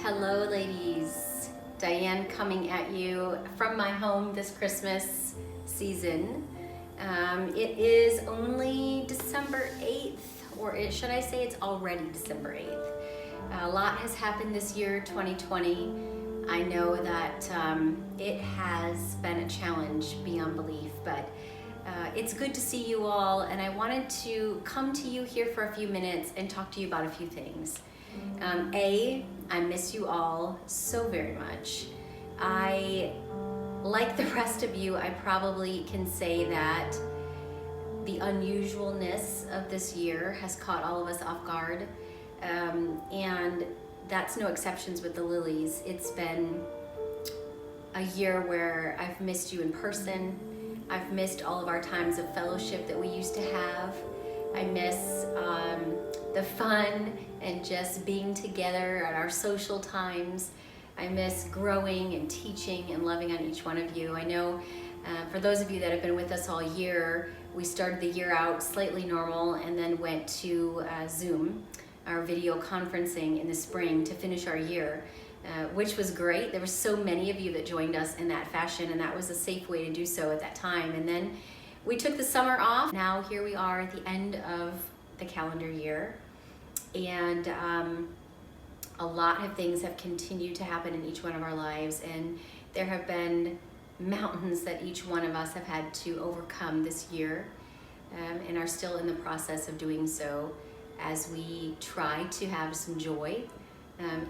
Hello ladies, Diane coming at you from my home this Christmas season. It is only December 8th, or should I say it's already December 8th. A lot has happened this year, 2020. I know that it has been a challenge beyond belief, but it's good to see you all, and I wanted to come to you here for a few minutes and talk to you about a few things. I miss you all so very much. Like the rest of you, I probably can say that the unusualness of this year has caught all of us off guard. And that's no exceptions with the Lillies. It's been a year where I've missed you in person. I've missed all of our times of fellowship that we used to have. I miss the fun and just being together at our social times. I miss growing and teaching and loving on each one of you. I know for those of you that have been with us all year, we started the year out slightly normal and then went to Zoom, our video conferencing in the spring to finish our year, which was great. There were so many of you that joined us in that fashion, and that was a safe way to do so at that time. And then we took the summer off. Now here we are at the end of the calendar year, and a lot of things have continued to happen in each one of our lives, and there have been mountains that each one of us have had to overcome this year, and are still in the process of doing so as we try to have some joy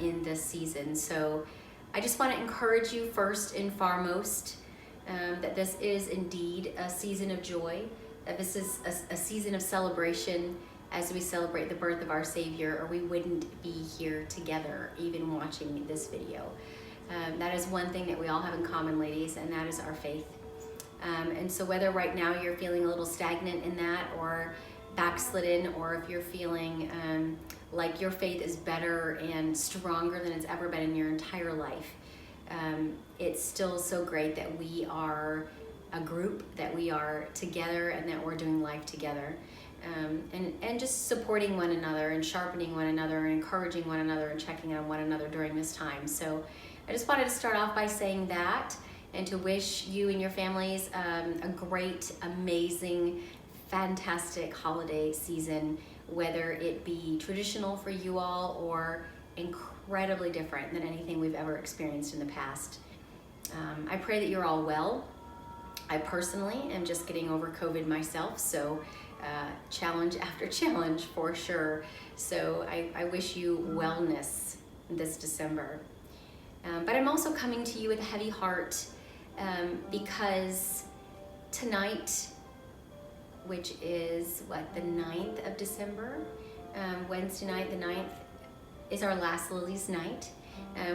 in this season. So I just want to encourage you first and foremost that this is indeed a season of joy, that this is a season of celebration as we celebrate the birth of our Savior, or we wouldn't be here together even watching this video. That is one thing that we all have in common, ladies, and that is our faith. And so whether right now you're feeling a little stagnant in that, or backslidden, or if you're feeling like your faith is better and stronger than it's ever been in your entire life, it's still so great that we are a group, that we are together, and that we're doing life together. And just supporting one another and sharpening one another and encouraging one another and checking on one another during this time. So I just wanted to start off by saying that, and to wish you and your families a great, amazing, fantastic holiday season, whether it be traditional for you all or incredibly different than anything we've ever experienced in the past. I pray that you're all well. I personally am just getting over COVID myself, so challenge after challenge for sure. So I wish you wellness this December. But I'm also coming to you with a heavy heart because tonight, which is the 9th of December, Wednesday night, the 9th, is our last Lillies night.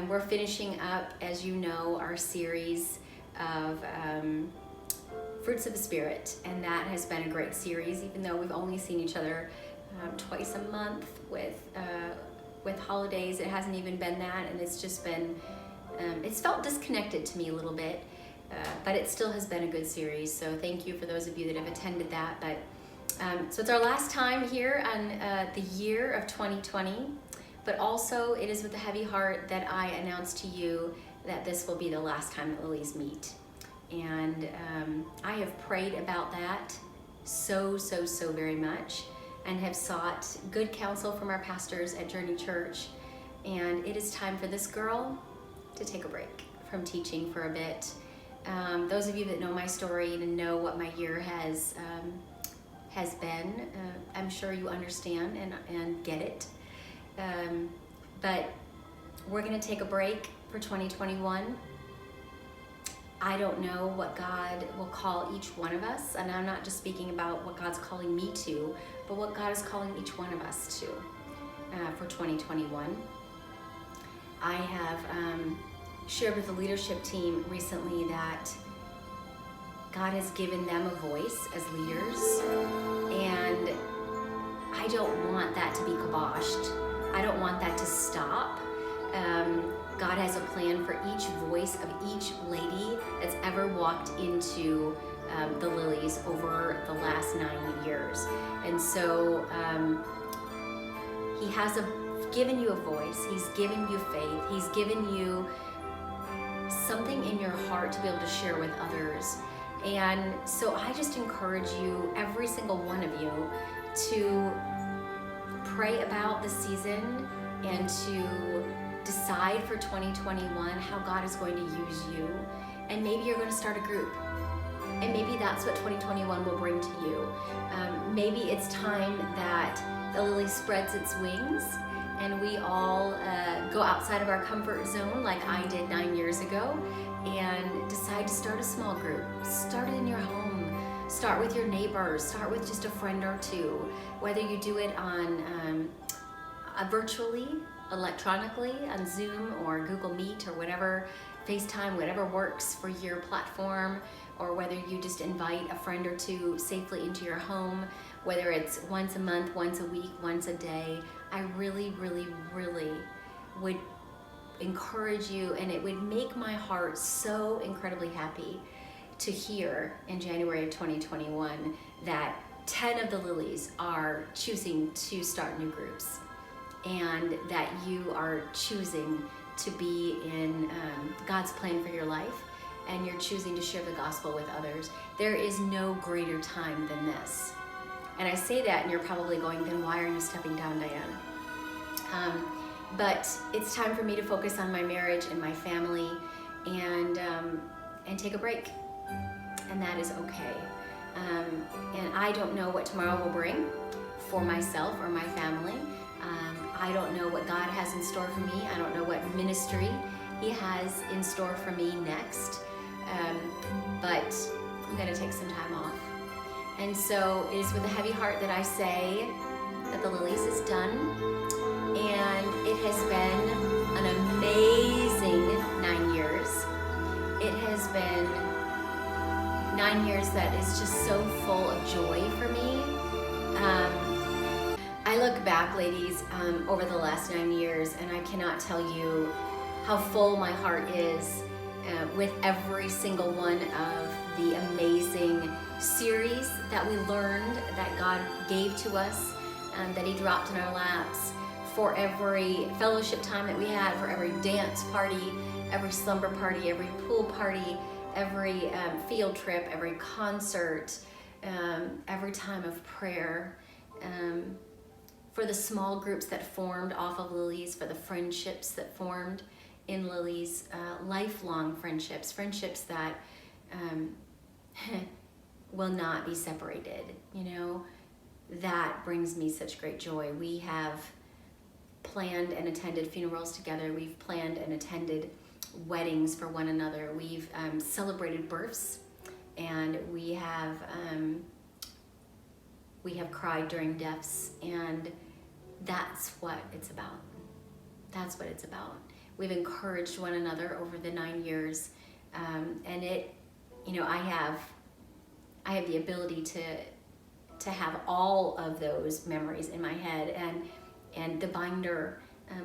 We're finishing up, as you know, our series of Fruits of the Spirit, and that has been a great series, even though we've only seen each other twice a month with holidays. It hasn't even been that, and it's just been, it's felt disconnected to me a little bit, but it still has been a good series. So thank you for those of you that have attended that. But so it's our last time here on the year of 2020, but also it is with a heavy heart that I announce to you that this will be the last time that Lillies meet. And I have prayed about that so very much, and have sought good counsel from our pastors at Journey Church. And it is time for this girl to take a break from teaching for a bit. Those of you that know my story and know what my year has been, I'm sure you understand and get it. But we're going to take a break for 2021. I don't know what God will call each one of us, and I'm not just speaking about what God's calling me to, but what God is calling each one of us to for 2021. I have shared with the leadership team recently that God has given them a voice as leaders, and I don't want that to be kiboshed. I don't want that to stop. God has a plan for each voice of each lady that's ever walked into the Lillies over the last 9 years. And so he has a given you a voice. He's given you faith. He's given you something in your heart to be able to share with others. And so I just encourage you, every single one of you, to pray about the season and to decide for 2021 how God is going to use you. And maybe you're going to start a group. And maybe that's what 2021 will bring to you. Maybe it's time that the lily spreads its wings and we all go outside of our comfort zone like I did 9 years ago and decide to start a small group. Start it in your home. Start with your neighbors. Start with just a friend or two. Whether you do it on virtually, electronically, on Zoom or Google Meet or whatever, FaceTime, whatever works for your platform, or whether you just invite a friend or two safely into your home, whether it's once a month, once a week, once a day. I really, really, really would encourage you, and it would make my heart so incredibly happy to hear in January of 2021 that 10 of the Lilies are choosing to start new groups, and that you are choosing to be in God's plan for your life, and you're choosing to share the gospel with others. There is no greater time than this. And I say that and you're probably going, then why are you stepping down, Diane? But it's time for me to focus on my marriage and my family and take a break. And that is okay. And I don't know what tomorrow will bring for myself or my family. I don't know what God has in store for me. I don't know what ministry He has in store for me next. But I'm going to take some time off. And so it is with a heavy heart that I say that the Lilies is done. And it has been an amazing 9 years. It has been 9 years that is just so full of joy for me. I look back, ladies, over the last 9 years, and I cannot tell you how full my heart is with every single one of the amazing series that we learned, that God gave to us, that He dropped in our laps, for every fellowship time that we had, for every dance party, every slumber party, every pool party, every field trip, every concert, every time of prayer, for the small groups that formed off of Lilies, for the friendships that formed in Lilies, lifelong friendships, friendships that will not be separated, you know. That brings me such great joy. We have planned and attended funerals together. We've planned and attended weddings for one another. We've celebrated births, and we have cried during deaths, and that's what it's about. That's what it's about. We've encouraged one another over the 9 years, and it, you know, I have the ability to have all of those memories in my head, and the binder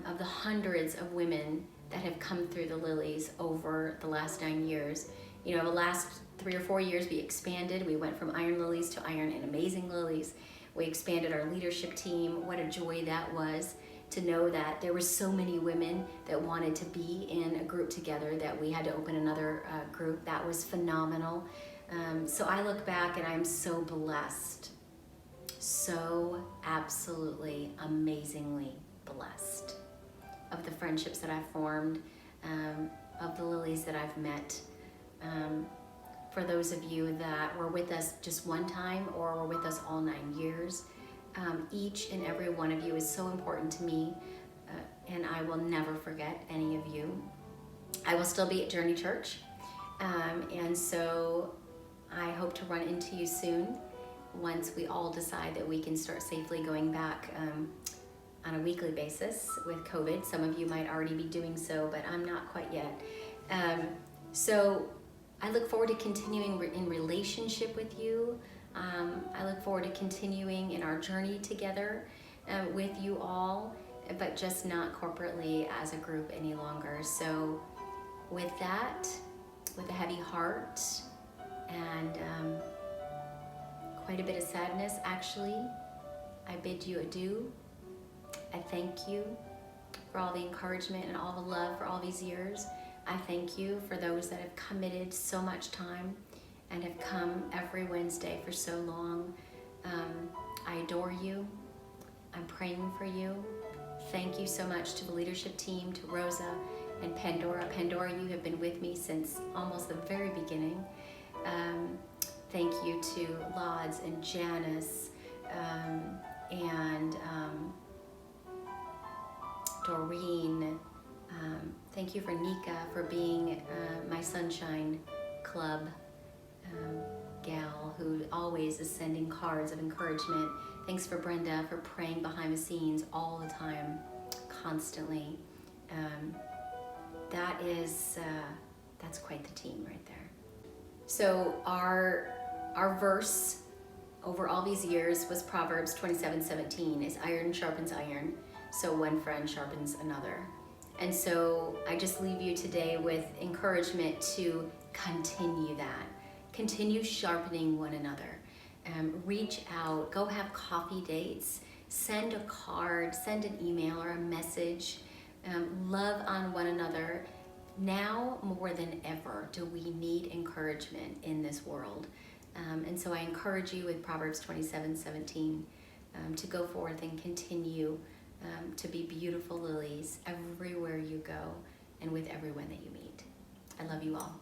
of the hundreds of women that have come through the Lilies over the last 9 years. You know, the last 3 or 4 years we expanded. We went from Iron Lilies to Iron and Amazing Lilies. We expanded our leadership team. What a joy that was to know that there were so many women that wanted to be in a group together that we had to open another group. That was phenomenal. So I look back and I'm so blessed, so absolutely amazingly blessed of the friendships that I've formed, of the Lilies that I've met. For those of you that were with us just one time or were with us all 9 years, each and every one of you is so important to me, and I will never forget any of you. I will still be at Journey Church, and so I hope to run into you soon once we all decide that we can start safely going back on a weekly basis with COVID. Some of you might already be doing so, but I'm not quite yet. So I look forward to continuing in relationship with you. I look forward to continuing in our journey together with you all, but just not corporately as a group any longer. So with that, with a heavy heart and quite a bit of sadness, actually, I bid you adieu. I thank you for all the encouragement and all the love for all these years. I thank you for those that have committed so much time and have come every Wednesday for so long. I adore you. I'm praying for you. Thank you so much to the leadership team, to Rosa and Pandora. Pandora, you have been with me since almost the very beginning. Thank you to Lods and Janice and Doreen. Thank you for Nika for being my Sunshine Club gal who always is sending cards of encouragement. Thanks for Brenda for praying behind the scenes all the time, constantly. That's quite the team right there. So our verse over all these years was Proverbs 27:17, is iron sharpens iron, so one friend sharpens another. And so I just leave you today with encouragement to continue that. Continue sharpening one another. Reach out, go have coffee dates, send a card, send an email or a message. Love on one another. Now more than ever do we need encouragement in this world. And so I encourage you with Proverbs 27:17 to go forth and continue to be beautiful lilies everywhere you go and with everyone that you meet. I love you all.